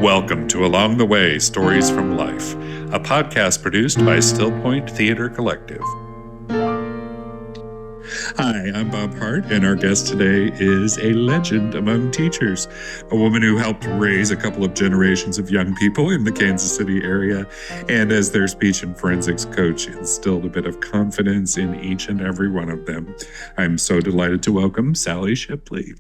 Welcome to Along the Way, Stories from Life, a podcast produced by Still Point Theater Collective. Hi, I'm Bob Hart, and our guest today is a legend among teachers, a woman who helped raise a couple of generations of young people in the Kansas City area, and as their speech and forensics coach, instilled a bit of confidence in each and every one of them. I'm so delighted to welcome Sally Shipley.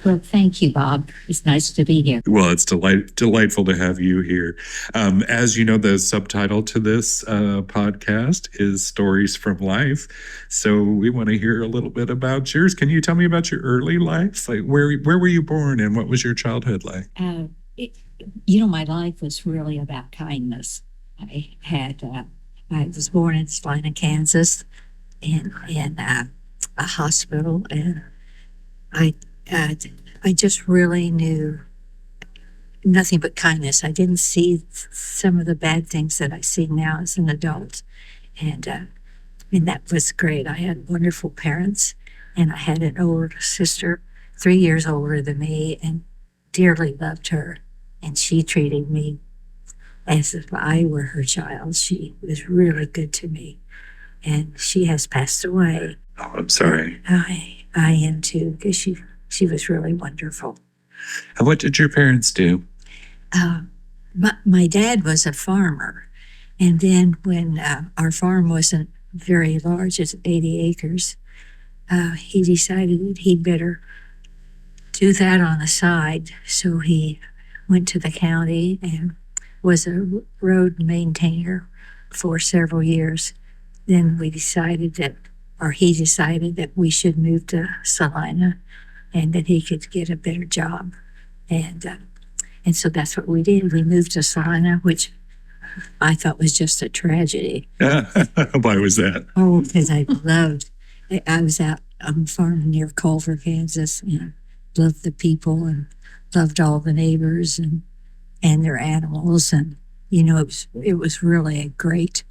Well, thank you, Bob. It's nice to be here. Well, it's delightful to have you here. As you know, the subtitle to this podcast is Stories from Life. So we want to hear a little bit about yours. Can you tell me about your early life? Like where were you born and what was your childhood like? My life was really about kindness. I was born in Salina, Kansas, in a hospital, and I just really knew nothing but kindness. I didn't see some of the bad things that I see now as an adult. And that was great. I had wonderful parents, and I had an older sister, 3 years older than me, and dearly loved her. And she treated me as if I were her child. She was really good to me. And she has passed away. Oh, I'm sorry. I am too, because she was really wonderful. And what did your parents do? My dad was a farmer. And then when our farm wasn't very large, it's 80 acres, he decided that he'd better do that on the side. So he went to the county and was a road maintainer for several years. Then he decided that we should move to Salina and that he could get a better job. And so that's what we did. We moved to Salina, which I thought was just a tragedy. Why was that? Oh, because I was out on a farm near Culver, Kansas, and loved the people and loved all the neighbors and their animals. And, it was really a great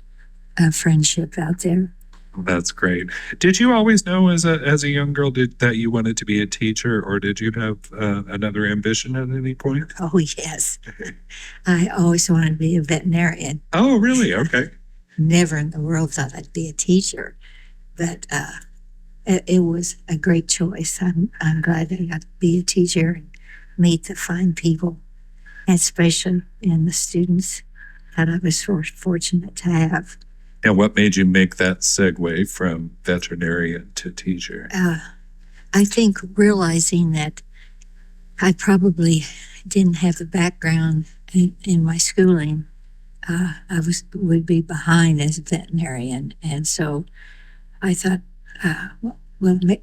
friendship out there. That's great. Did you always know as a young girl that you wanted to be a teacher, or did you have another ambition at any point? Oh, yes. I always wanted to be a veterinarian. Oh, really? Okay. Never in the world thought I'd be a teacher, but it was a great choice. I'm glad that I got to be a teacher and meet the fine people, especially in the students that I was fortunate to have. And what made you make that segue from veterinarian to teacher? I think realizing that I probably didn't have the background in my schooling, I would be behind as a veterinarian. And so I thought,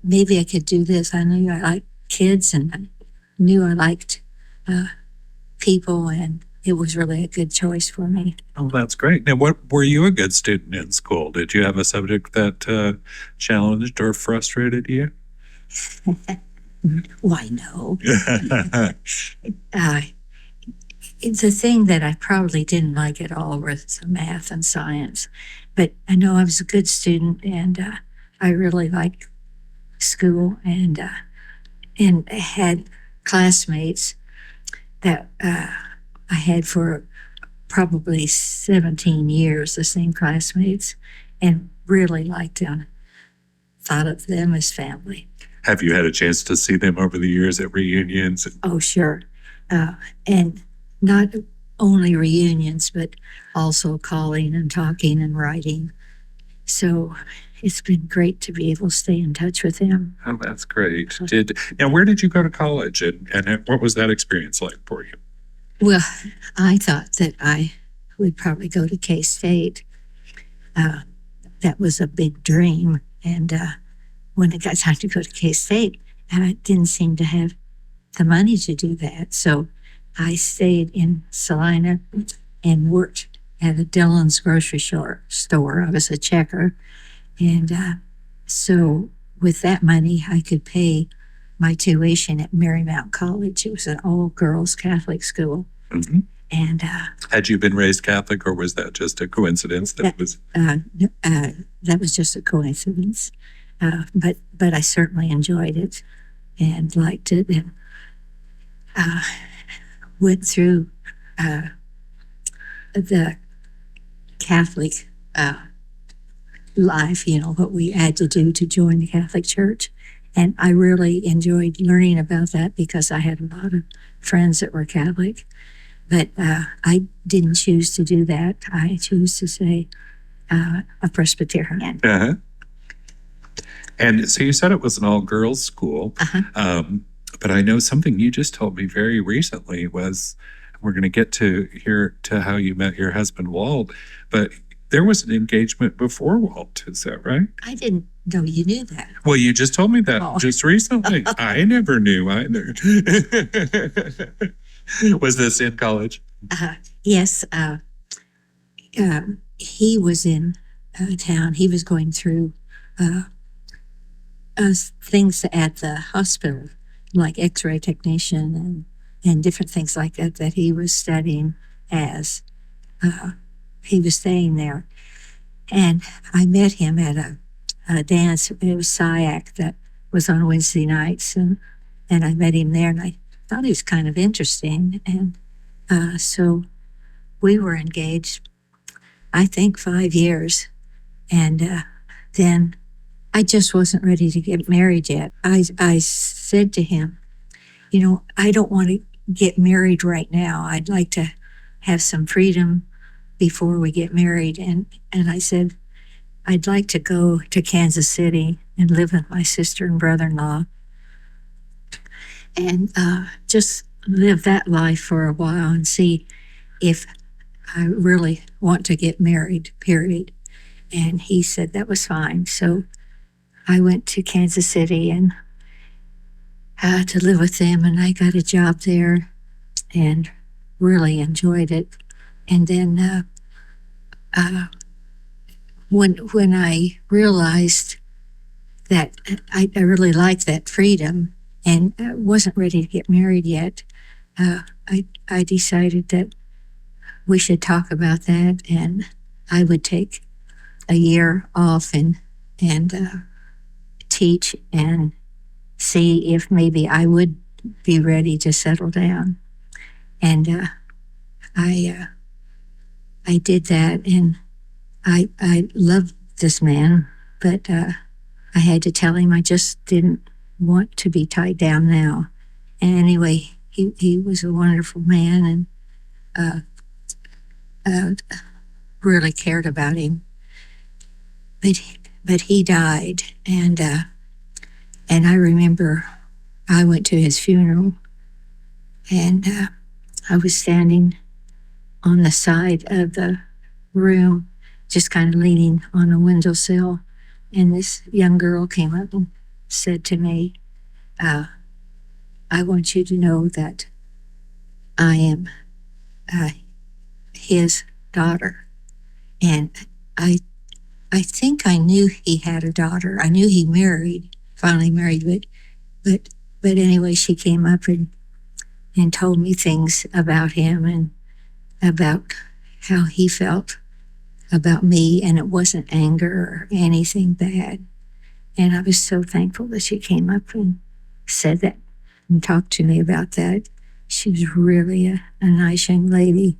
maybe I could do this. I knew I liked kids, and I knew I liked people, and it was really a good choice for me. Oh, that's great. Now, were you a good student in school? Did you have a subject that challenged or frustrated you? Why, no. It's a thing that I probably didn't like at all was math and science. But I know I was a good student, and I really liked school, and I had classmates that I had for probably 17 years, the same classmates, and really liked them, thought of them as family. Have you had a chance to see them over the years at reunions? Oh, sure. And not only reunions, but also calling and talking and writing. So it's been great to be able to stay in touch with them. Oh, that's great. Now, where did you go to college, and what was that experience like for you? Well, I thought that I would probably go to K-State. That was a big dream. And when it got time to go to K-State, I didn't seem to have the money to do that. So I stayed in Salina and worked at a Dillon's grocery store. I was a checker. And so with that money, I could pay my tuition at Marymount College. It was an all-girls Catholic school. Mm-hmm. And had you been raised Catholic, or was that just a coincidence? That was just a coincidence. But I certainly enjoyed it and liked it, and went through the Catholic life, what we had to do to join the Catholic Church. And I really enjoyed learning about that because I had a lot of friends that were Catholic. But I didn't choose to do that. I chose to say a Presbyterian. Uh-huh. And so you said it was an all-girls school. Uh-huh. But I know something you just told me very recently was, we're going to get to how you met your husband, Walt, but there was an engagement before Walt. Is that right? I didn't know you knew that. Well, you just told me that just recently. I never knew either. Was this in college? Yes. He was in town. He was going through things at the hospital, like X-ray technician and different things like that he was studying as he was staying there. And I met him at a dance. It was SIAC that was on Wednesday nights, and I met him there, and I thought he was kind of interesting. And so we were engaged, I think, 5 years. And then I just wasn't ready to get married yet. I said to him, I don't want to get married right now. I'd like to have some freedom before we get married. And I said, I'd like to go to Kansas City and live with my sister and brother-in-law and just live that life for a while and see if I really want to get married, period. And he said that was fine. So I went to Kansas City and to live with them, and I got a job there and really enjoyed it. And then when I realized that I really liked that freedom and wasn't ready to get married yet, I decided that we should talk about that, and I would take a year off and teach and see if maybe I would be ready to settle down. And I did that, and I loved this man, but I had to tell him I just didn't want to be tied down now. And anyway, he was a wonderful man and really cared about him. But he died, and I remember I went to his funeral, and I was standing on the side of the room, just kind of leaning on a windowsill, and this young girl came up and said to me, I want you to know that I am his daughter. And I think I knew he had a daughter. I knew he finally married, but anyway, she came up and told me things about him and about how he felt about me, and it wasn't anger or anything bad. And I was so thankful that she came up and said that and talked to me about that. She was really a nice young lady,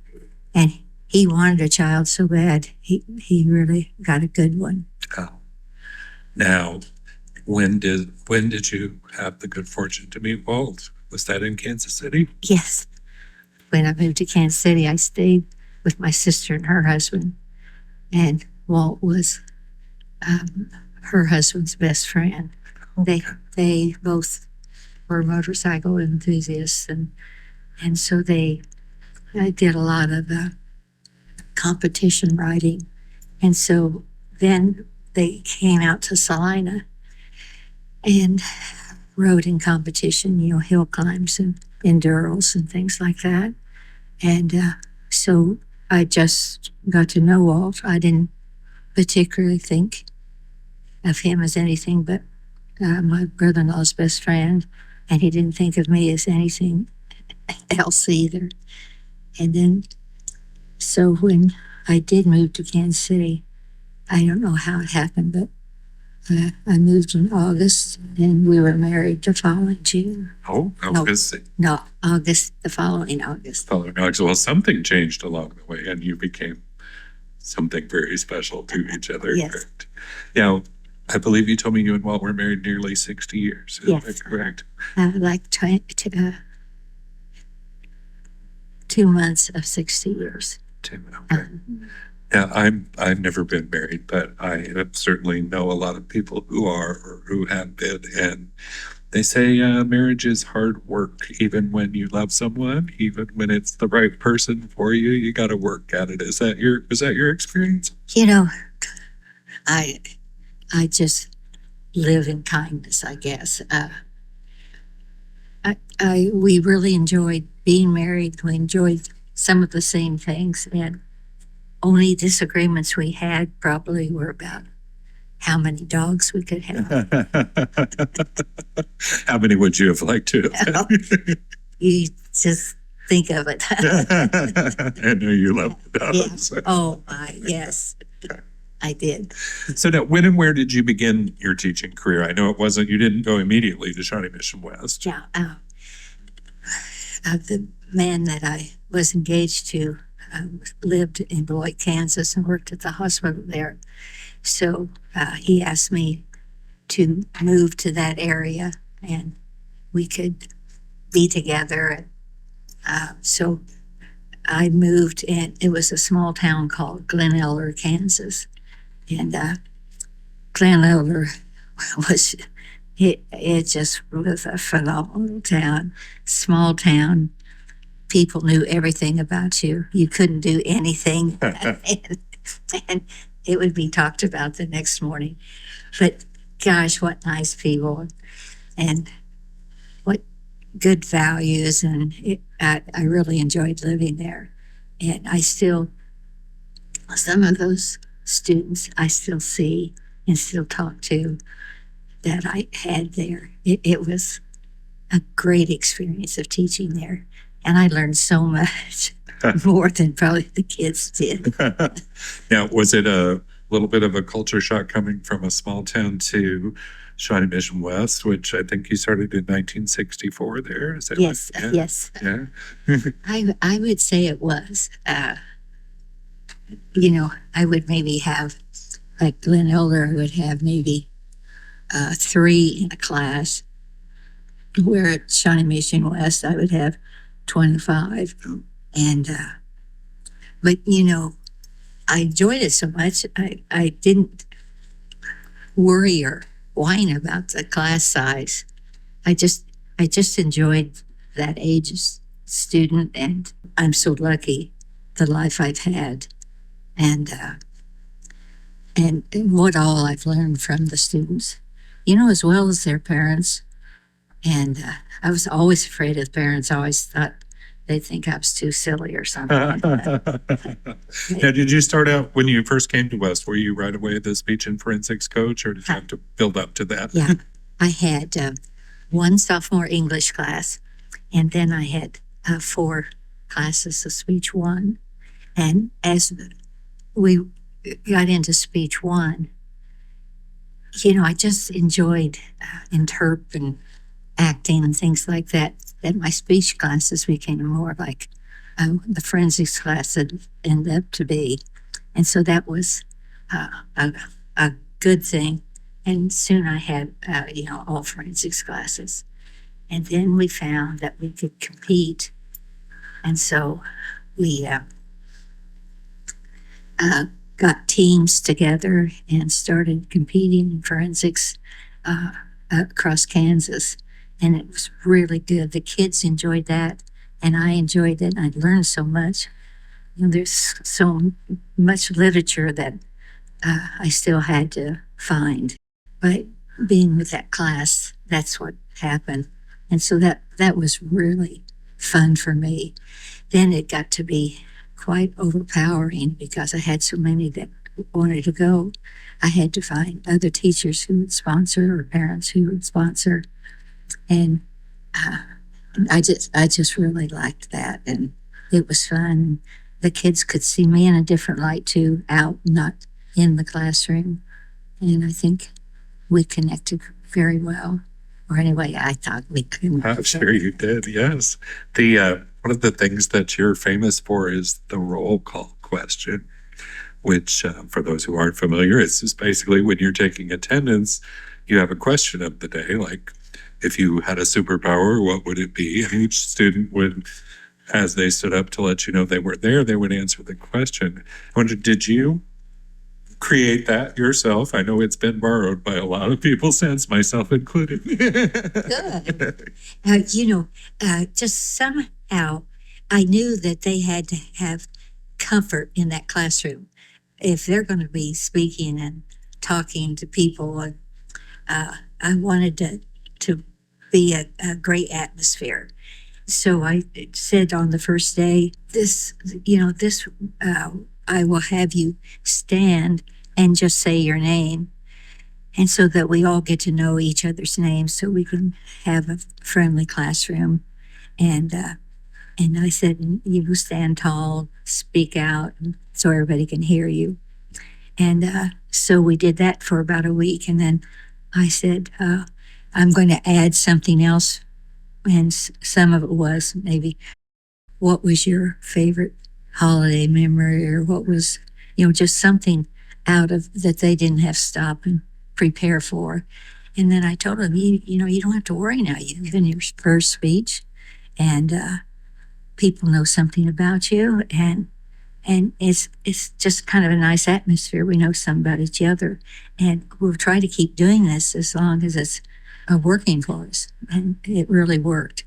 and he wanted a child so bad. He really got a good one. Oh. Now, when did you have the good fortune to meet Walt? Was that in Kansas City? Yes. When I moved to Kansas City, I stayed with my sister and her husband, and Walt was her husband's best friend. They both were motorcycle enthusiasts, and so they did a lot of competition riding. And so then they came out to Salina and rode in competition, hill climbs and enduros and things like that. And so I just got to know Walt. I didn't particularly think of him as anything but my brother-in-law's best friend, and he didn't think of me as anything else either. And then, so when I did move to Kansas City, I don't know how it happened, but I moved in August, and we were married the following June. Oh, No. August. No, August, the following August. Following August. Well, something changed along the way, and you became something very special to each other. Yes. Correct. Now, I believe you told me you and Walt were married nearly 60 years. Is Yes. that correct? Like 2 months of 60 years. Tim, okay. Yeah, I've never been married, but I have certainly know a lot of people who are or who have been, and they say marriage is hard work. Even when you love someone, even when it's the right person for you, you got to work at it. Is that your experience? You know, I just live in kindness, I guess. We really enjoyed being married. We enjoyed some of the same things, and only disagreements we had probably were about how many dogs we could have. How many would you have liked to have? You just think of it. I know you love the Yeah. dogs. Oh my, yes, I did. So now, when and where did you begin your teaching career? I know you didn't go immediately to Shawnee Mission West. Yeah, the man that I was engaged to lived in Beloit, Kansas, and worked at the hospital there. So he asked me to move to that area, and we could be together. So I moved, and it was a small town called Glen Elder, Kansas. And Glen Elder it just was a phenomenal town, small town. People knew everything about you. You couldn't do anything, and it would be talked about the next morning. But gosh, what nice people, and what good values, and I really enjoyed living there. And some of those students I still see and still talk to that I had there. It was a great experience of teaching there. And I learned so much more than probably the kids did. Now, was it a little bit of a culture shock coming from a small town to Shawnee Mission West, which I think you started in 1964 there? Is that Yes, right? yes. Yeah. I would say it was. I would maybe have, like Glen Elder, I would have maybe 3 in a class, where at Shawnee Mission West, I would have 25. And, but I enjoyed it so much, I didn't worry or whine about the class size. I just enjoyed that age as student, and I'm so lucky the life I've had, and what all I've learned from the students, as well as their parents. And I was always afraid of parents. I always thought they'd think I was too silly or something. Now, did you start out when you first came to West? Were you right away the speech and forensics coach, or did you have to build up to that? Yeah, I had one sophomore English class, and then I had 4 classes of speech 1. And as we got into speech 1, I just enjoyed interp and acting and things like that. That my speech classes became more like the forensics class had ended up to be. And so that was a good thing. And soon I had, all forensics classes. And then we found that we could compete. And so we got teams together and started competing in forensics across Kansas. And it was really good. The kids enjoyed that, and I enjoyed it. I learned so much. There's so much literature that I still had to find. By being with that class, that's what happened. And so that was really fun for me. Then it got to be quite overpowering because I had so many that wanted to go. I had to find other teachers who would sponsor, or parents who would sponsor. And I just really liked that, and it was fun. The kids could see me in a different light too, out, not in the classroom. And I think we connected very well. Or anyway, I thought we could. I'm sure you did. Yes. The one of the things that you're famous for is the roll call question, which, for those who aren't familiar, it's just basically when you're taking attendance, you have a question of the day, like if you had a superpower, what would it be? And each student would, as they stood up to let you know they were there, they would answer the question. I wonder, did you create that yourself? I know it's been borrowed by a lot of people since, myself included. Good. Just somehow I knew that they had to have comfort in that classroom. If they're going to be speaking and talking to people, I wanted to be a great atmosphere. So I said on the first day, I will have you stand and just say your name. And so that we all get to know each other's names so we can have a friendly classroom. And I said, you stand tall, speak out, so everybody can hear you. And so we did that for about a week. And then I said, I'm going to add something else. And some of it was maybe, what was your favorite holiday memory, or what was, just something out of that they didn't have to stop and prepare for. And then I told them, you don't have to worry now. You've given your first speech, and people know something about you, and it's just kind of a nice atmosphere. We know something about each other, and we'll try to keep doing this as long as it's working for us. And it really worked.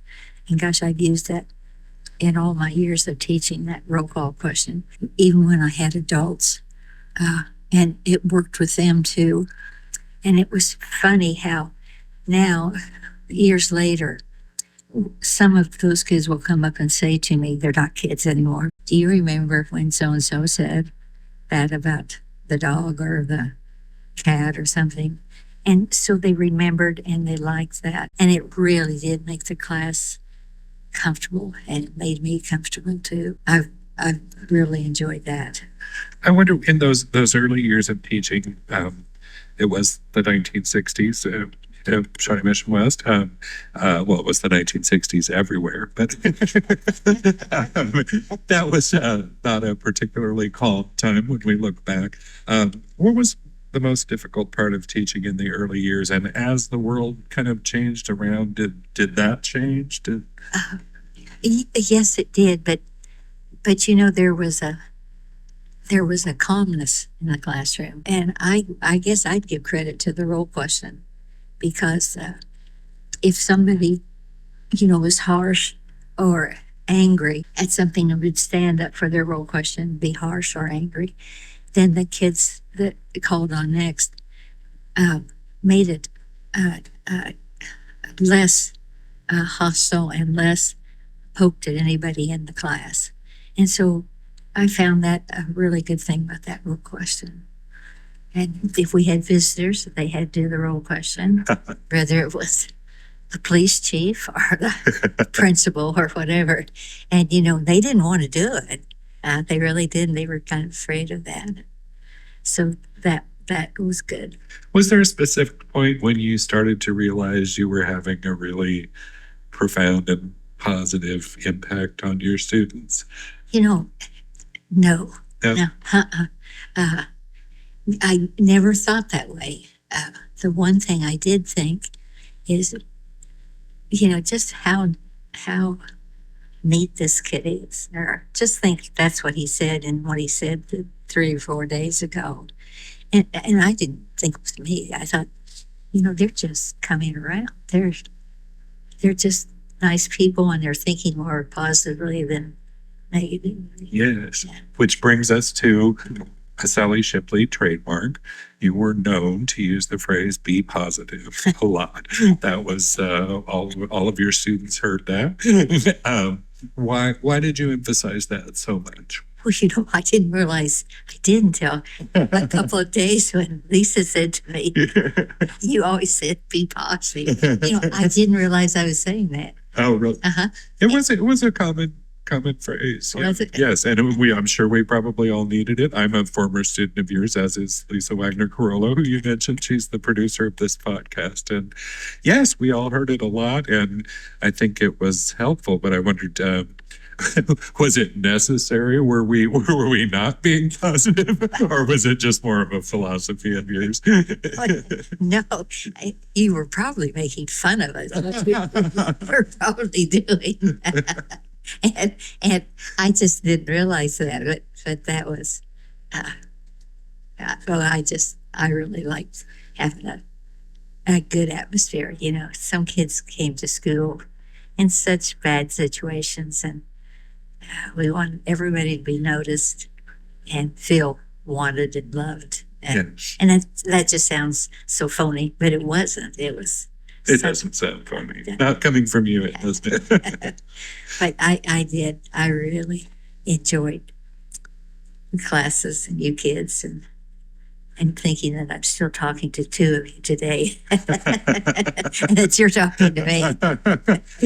And gosh, I've used that in all my years of teaching, that roll call question, even when I had adults, and it worked with them too. And it was funny how now, years later, some of those kids will come up and say to me, they're not kids anymore, do you remember when so-and-so said that about the dog or the cat or something? And so they remembered and they liked that. And it really did make the class comfortable, and it made me comfortable too. I've really enjoyed that. I wonder, in those early years of teaching, it was the 1960s, Shawnee Mission West. It was the 1960s everywhere, but that was not a particularly calm time when we look back. What was the most difficult part of teaching in the early years? And as the world kind of changed around, did that change? Yes, it did. But there was a calmness in the classroom, and I guess I'd give credit to the roll question, because if somebody was harsh or angry at something and would stand up for their roll question, be harsh or angry, then the kids that called on next made it less hostile and less poked at anybody in the class. And so I found that a really good thing about that roll question. And if we had visitors, they had to do the roll question, whether it was the police chief or the principal or whatever. And, they didn't want to do it. They really didn't. They were kind of afraid of that. So that was good. Was there a specific point when you started to realize you were having a really profound and positive impact on your students? No. No. I never thought that way. The one thing I did think is, just how neat this kid is. Or just think that's what he said and what he said 3 or 4 days ago. And I didn't think it was me. I thought, they're just coming around. They're just nice people, and they're thinking more positively than negatively. Yes. Yeah. Which brings us to a Sally Shipley trademark. You were known to use the phrase "be positive" a lot. That was all of your students heard that. Why did you emphasize that so much? Well, I didn't realize I did until a couple of days when Lisa said to me, "You always said be positive." I didn't realize I was saying that. Oh, really? Uh-huh. It was a common common phrase. Was it? Yes, and I'm sure we probably all needed it. I'm a former student of yours, as is Lisa Wagner Carollo, who you mentioned. She's the producer of this podcast, and yes, we all heard it a lot, and I think it was helpful. But I wondered, was it necessary? Were we not being positive, or was it just more of a philosophy of yours? No, you were probably making fun of us. We're probably doing that. And I just didn't realize that, but that was, well, I really liked having a good atmosphere. You know, some kids came to school in such bad situations, and we want everybody to be noticed and feel wanted and loved. And that just sounds so phony, but it wasn't. It was. It doesn't sound funny. Not coming from you, it doesn't. But I did. I really enjoyed the classes and you kids, and thinking that I'm still talking to two of you today. And that you're talking to me.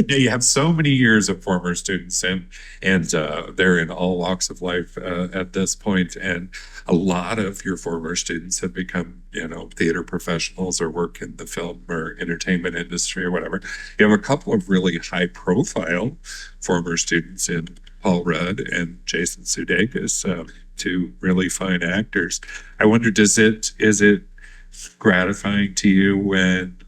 Yeah, you have so many years of former students, and they're in all walks of life at this point. And a lot of your former students have become, theater professionals or work in the film or entertainment industry or whatever. You have a couple of really high-profile former students in Paul Rudd and Jason Sudeikis, two really fine actors. I wondered, is it gratifying to you when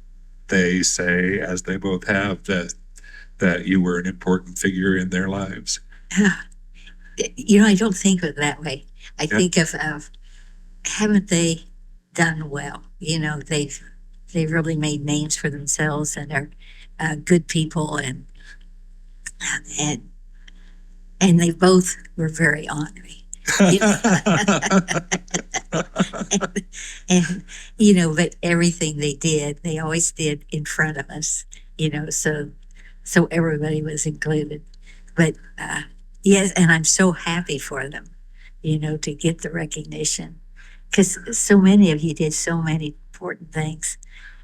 they say, as they both have, that you were an important figure in their lives? I don't think of it that way. I think of haven't they done well? They've really made names for themselves, and are good people, and they both were very honorary. But everything they did, they always did in front of us, so everybody was included. But yes, and I'm so happy for them, to get the recognition, because so many of you did so many important things,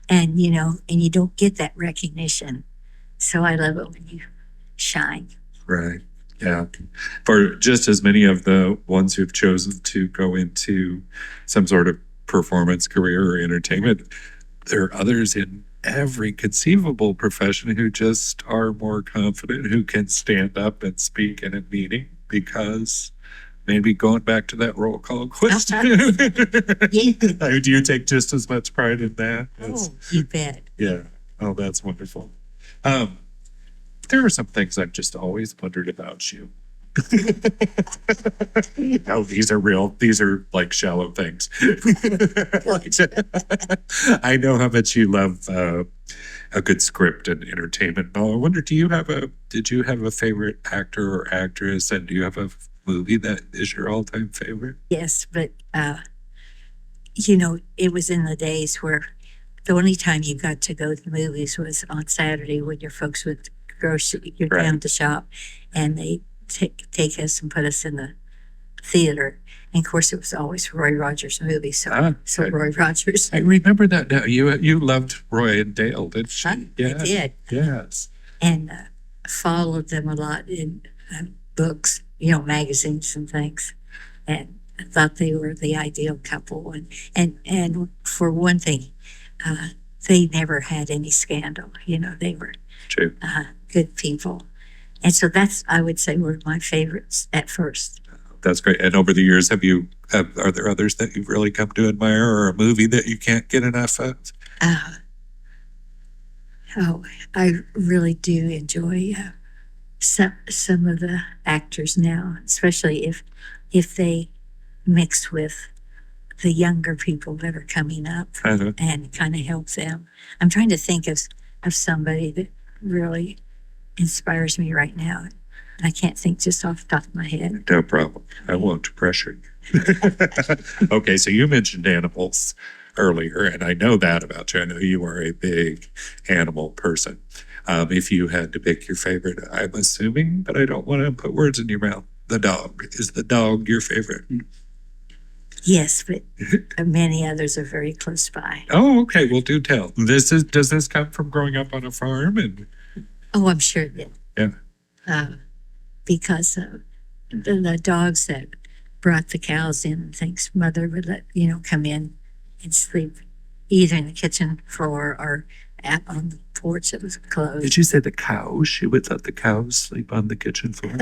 and you don't get that recognition. So I love it when you shine. Right. Yeah. For just as many of the ones who've chosen to go into some sort of performance career or entertainment, there are others in every conceivable profession who just are more confident, who can stand up and speak in a meeting, because maybe going back to that roll call question. Yeah. Do you take just as much pride in that? Oh, you bet. Yeah. Oh, that's wonderful. There are some things I've just always wondered about you. No, these are real. These are like shallow things. I know how much you love a good script and entertainment. I wonder, did you have a favorite actor or actress, and do you have a movie that is your all-time favorite? Yes, but it was in the days where the only time you got to go to the movies was on Saturday when your folks would you're Right. down to shop, and they take us and put us in the theater. And of course, it was always Roy Rogers movies. So Roy Rogers. I remember that now. You loved Roy and Dale, didn't you? I did. Yes. And followed them a lot in books, magazines and things. And I thought they were the ideal couple. And for one thing, they never had any scandal. They were True. Good people. And so that's, I would say, were my favorites at first. That's great. And over the years, are there others that you've really come to admire, or a movie that you can't get enough of? I really do enjoy some of the actors now, especially if they mix with the younger people that are coming up and kind of help them. I'm trying to think of somebody that really inspires me right now. I can't think just off the top of my head. No problem. I won't pressure you. Okay, so you mentioned animals earlier, and I know that about you. I know you are a big animal person. If you had to pick your favorite, I'm assuming, but I don't want to put words in your mouth, the dog. Is the dog your favorite? Yes, but many others are very close by. Oh, okay. Well, do tell. Does this come from growing up on a farm? Oh, I'm sure it did. Yeah. because the dogs that brought the cows in and things, mother would let, come in and sleep either in the kitchen floor or out on the porch that was closed. Did you say the cows? She would let the cows sleep on the kitchen floor?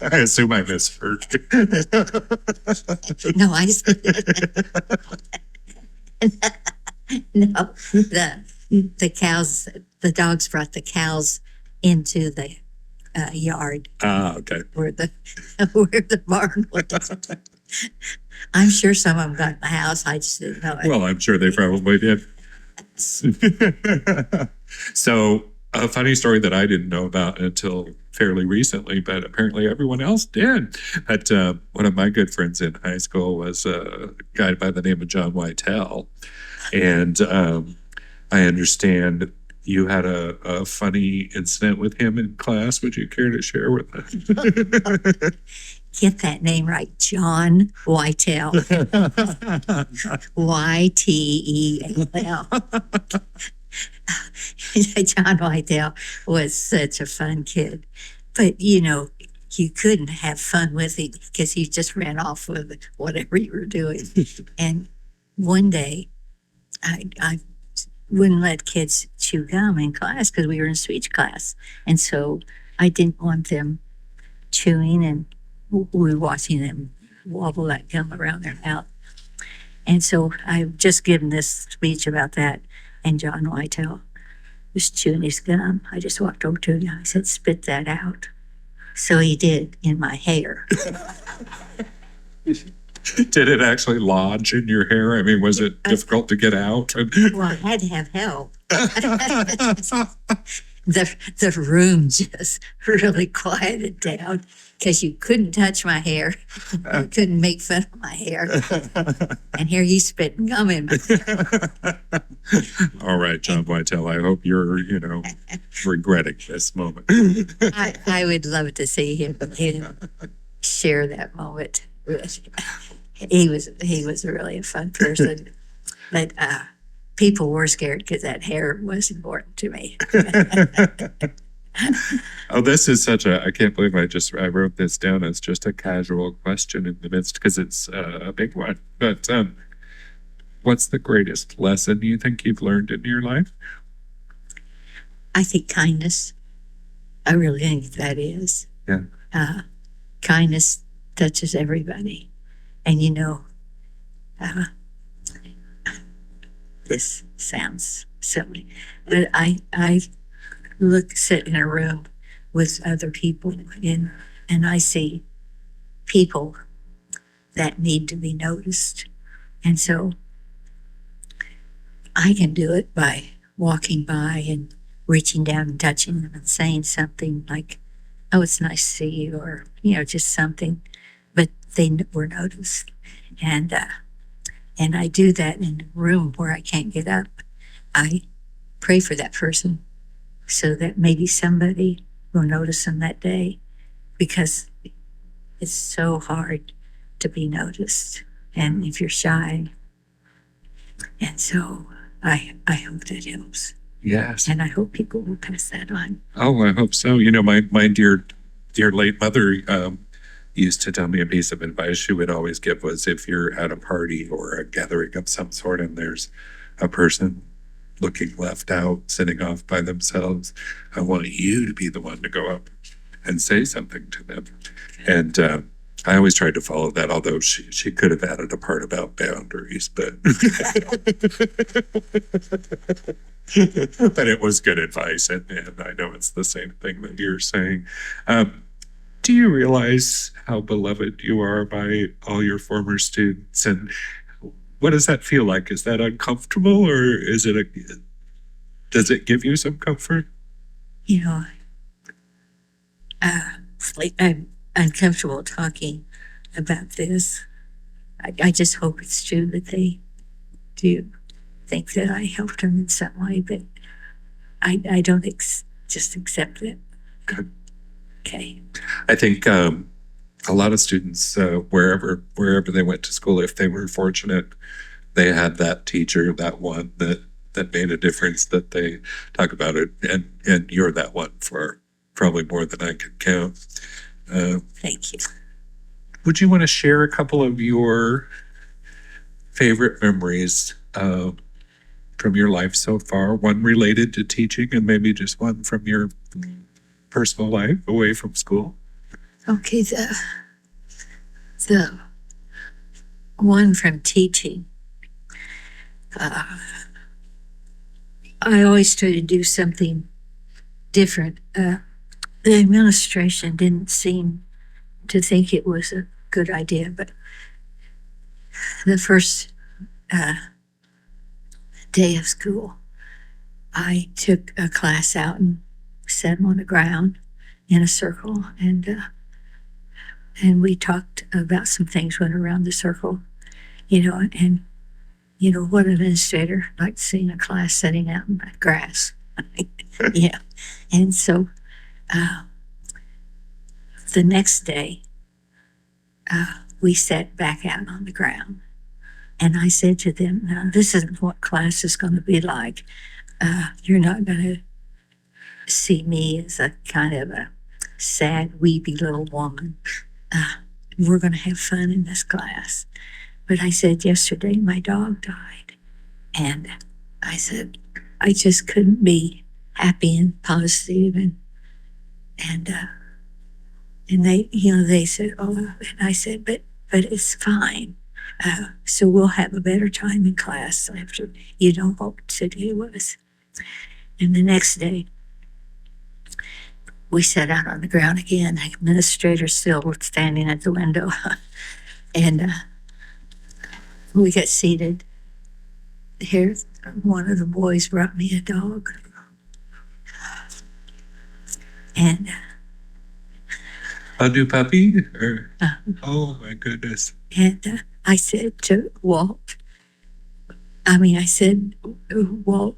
I assume I misheard. No, I no, the cows, the dogs brought the cows into the yard Okay. where the barn was. I'm sure some of them got in the house. I just didn't know it. Well, I'm sure they probably did. So, a funny story that I didn't know about until fairly recently, but apparently everyone else did. But one of my good friends in high school was a guy by the name of John Whitell. And I understand you had a funny incident with him in class. Would you care to share with us? Get that name right, John Whitell. Whitell. John Whitell was such a fun kid. But, you couldn't have fun with him because he just ran off with whatever you were doing. And one day, I wouldn't let kids chew gum in class because we were in speech class. And so I didn't want them chewing, and we were watching them wobble that gum around their mouth. And so I've just given this speech about that, and John Whitell was chewing his gum. I just walked over to him. I said, "Spit that out." So he did, in my hair. Did it actually lodge in your hair? I mean, was it difficult to get out? Well, I had to have help. The room just really quieted down because you couldn't touch my hair. You couldn't make fun of my hair. And here you spitting gum in my hair. All right, John Whitell, I hope you're, regretting this moment. I would love to see him share that moment. He was really a fun person. But people were scared because that hair was important to me. Oh, this is I can't believe I wrote this down as just a casual question in the midst, because it's a big one. But what's the greatest lesson you think you've learned in your life? I think kindness. I really think that is. Yeah. Kindness touches everybody. And this sounds silly, but I sit in a room with other people and I see people that need to be noticed. And so I can do it by walking by and reaching down and touching them and saying something like, "Oh, it's nice to see you," or, just something, but they were noticed. And I do that in a room where I can't get up. I pray for that person so that maybe somebody will notice them that day, because it's so hard to be noticed. And if you're shy, and so I hope that helps. Yes. And I hope people will pass that on. Oh, I hope so. My dear late mother used to tell me a piece of advice she would always give was, if you're at a party or a gathering of some sort and there's a person looking left out, sitting off by themselves, I want you to be the one to go up and say something to them. And I always tried to follow that, although she could have added a part about boundaries, but but it was good advice, and I know it's the same thing that you're saying. Do you realize how beloved you are by all your former students? And what does that feel like? Is that uncomfortable, or does it give you some comfort? I'm uncomfortable talking about this. I just hope it's true that they do think that I helped them in some way, but I don't just accept it. Good. Okay. I think a lot of students, wherever they went to school, if they were fortunate, they had that teacher, that one that made a difference, that they talk about it, and you're that one for probably more than I can count. Thank you. Would you want to share a couple of your favorite memories from your life so far? One related to teaching, and maybe just one from your personal life away from school. Okay, the one from teaching. I always try to do something different. The administration didn't seem to think it was a good idea, but the first day of school, I took a class out and sat on the ground in a circle, and we talked about some things, went around the circle, and what administrator likes seeing a class sitting out in the grass. Yeah. And so the next day, we sat back out on the ground. And I said to them, now, this isn't what class is going to be like. You're not going to see me as a kind of a sad, weepy little woman. We're going to have fun in this class. But I said, yesterday my dog died. And I said, I just couldn't be happy and positive. And they said, oh, and I said, but it's fine. So we'll have a better time in class after you know what to do with. And the next day, we sat out on the ground again. The administrator still was standing at the window. And we got seated. Here, one of the boys brought me a dog. And a new puppy? Oh my goodness. And I said to Walt, Walt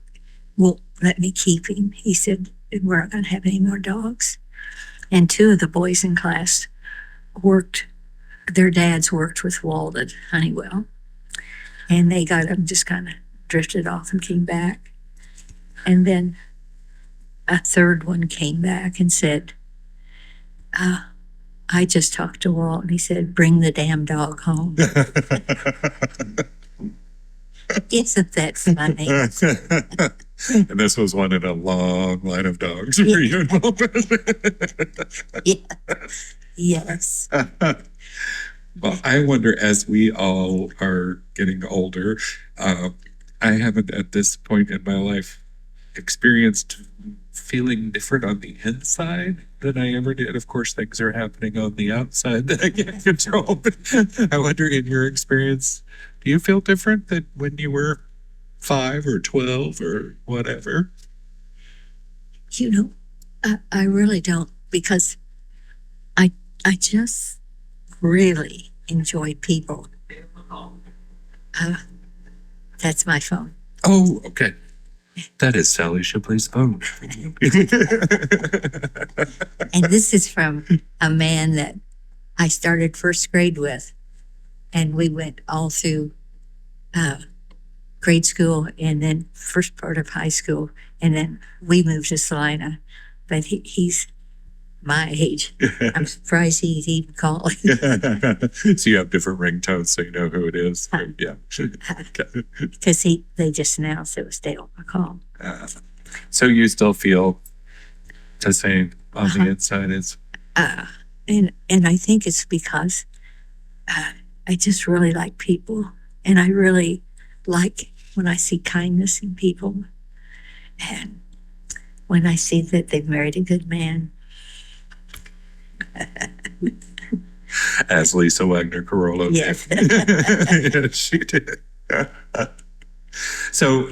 won't let me keep him. He said, we're not going to have any more dogs. And two of the boys in class their dads worked with Walt at Honeywell. And they got him, just kind of drifted off and came back. And then a third one came back and said, I just talked to Walt, and he said, bring the damn dog home. Isn't that funny? And this was one in a long line of dogs for you and Walt. Yeah. Yes. Well, I wonder, as we all are getting older, I haven't at this point in my life experienced feeling different on the inside than I ever did. Of course, things are happening on the outside that I can't control. But I wonder, in your experience, do you feel different than when you were 5 or 12 or whatever? I really don't, because I just really enjoy people. That's my phone. Oh, okay. That is Sally Shipley's phone. And this is from a man that I started first grade with. And we went all through grade school and then first part of high school. And then we moved to Salina. But he's my age. I'm surprised he'd even call. So you have different ringtones so you know who it is. Yeah. Because they just announced it was Dale McCall. So you still feel the same on the inside is? And I think it's because I just really like people. And I really like when I see kindness in people. And when I see that they've married a good man. As Lisa Wagner Carollo did. Yes. Yes, she did. So,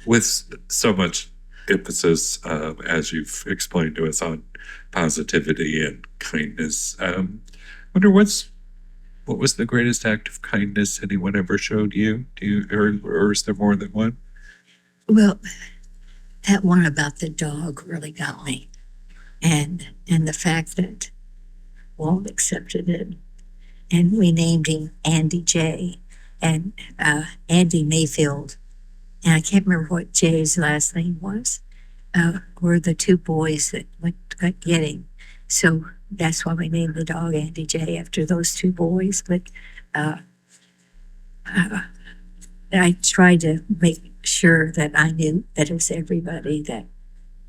with so much emphasis, as you've explained to us, on positivity and kindness, I wonder what was the greatest act of kindness anyone ever showed you? Or is there more than one? Well, that one about the dog really got me, and the fact that Walt accepted it, and we named him Andy J. And Andy Mayfield, and I can't remember what Jay's last name was, were the two boys that went to getting. So that's why we named the dog Andy J after those two boys. But uh, I tried to make sure that I knew that it was everybody that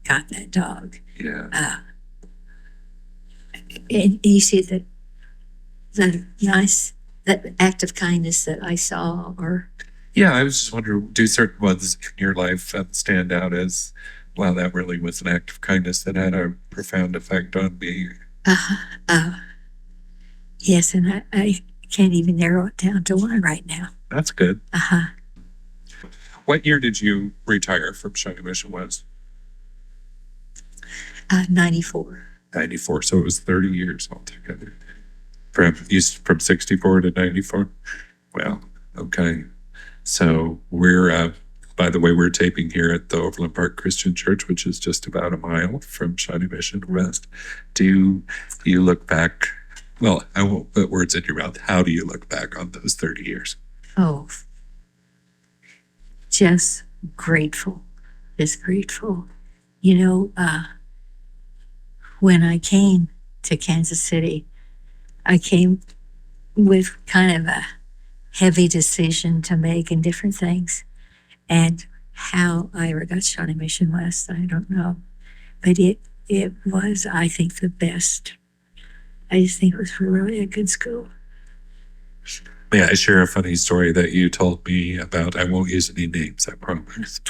got that dog. Yeah. And you see that that act of kindness that I saw, or Yeah, I was just wondering, do certain ones in your life stand out as, wow, that really was an act of kindness that had a profound effect on me? yes, and I can't even narrow it down to one right now. That's good. Uh-huh. What year did you retire from Shawnee Mission West? 94. 94. So it was 30 years altogether. From 64 to 94. Well, okay. So we're, by the way, we're taping here at the Overland Park Christian Church, which is just about a mile from Shawnee Mission West. Do you look back? Well, I won't put words in your mouth. How do you look back on those 30 years? Oh, just grateful. Just grateful. You know, when I came to Kansas City, I came with kind of a heavy decision to make and different things. And how I ever got Shawnee Mission West, I don't know. But it was, I think, the best. I just think it was really a good school. May I share a funny story that you told me about? I won't use any names, I promise.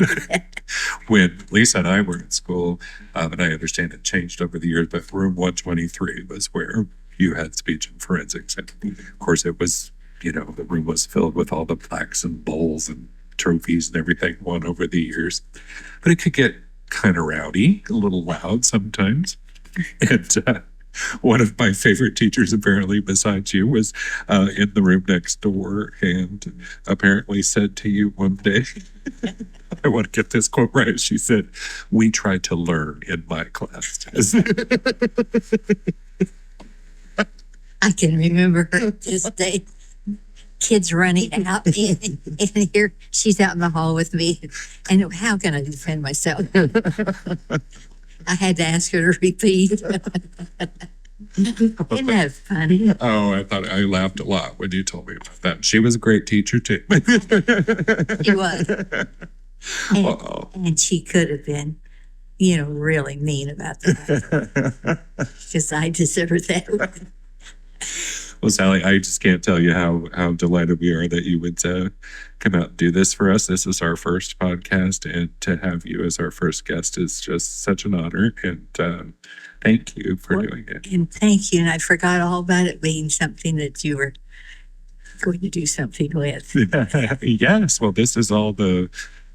When Lisa and I were in school, and I understand it changed over the years, but room 123 was where you had speech and forensics. And of course, it was, the room was filled with all the plaques and bowls and trophies and everything won over the years. But it could get kind of rowdy, a little loud sometimes. And one of my favorite teachers, apparently, besides you, was in the room next door and apparently said to you one day, I want to get this quote right. She said, "We tried to learn in my classes." I can remember her this day. Kids running out, and here she's out in the hall with me. And how can I defend myself? I had to ask her to repeat. Isn't that funny? Oh, I laughed a lot when you told me about that. She was a great teacher, too. She was. And she could have been, really mean about that. Because I deserve that. Well, Sally, I just can't tell you how delighted we are that you would come out and do this for us. This is our first podcast, and to have you as our first guest is just such an honor. And thank you for doing it. And thank you. And I forgot all about it being something that you were going to do something with. Yes. Well, this is all the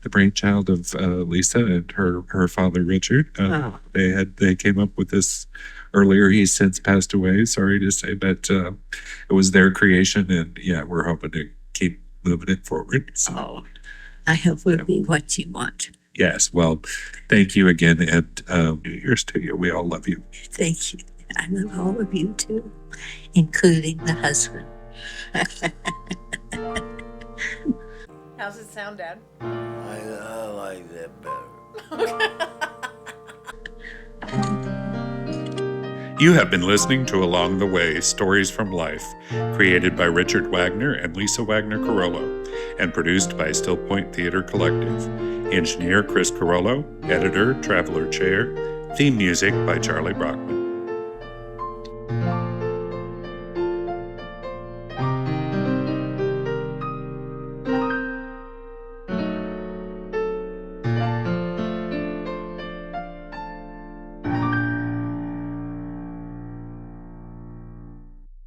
brainchild of Lisa and her father, Richard. They came up with this earlier. He's since passed away, sorry to say, but it was their creation, and we're hoping to keep moving it forward. So, I hope it'll be what you want. Yes, well, thank you again, and New Year's to you. We all love you. Thank you. I love all of you too, including the husband. How's it sound, Dad? I like that better. You have been listening to Along the Way, Stories from Life, created by Richard Wagner and Lisa Wagner Carollo, and produced by Still Point Theater Collective. Engineer Chris Carollo, editor Traveler Chair, theme music by Charlie Brockman.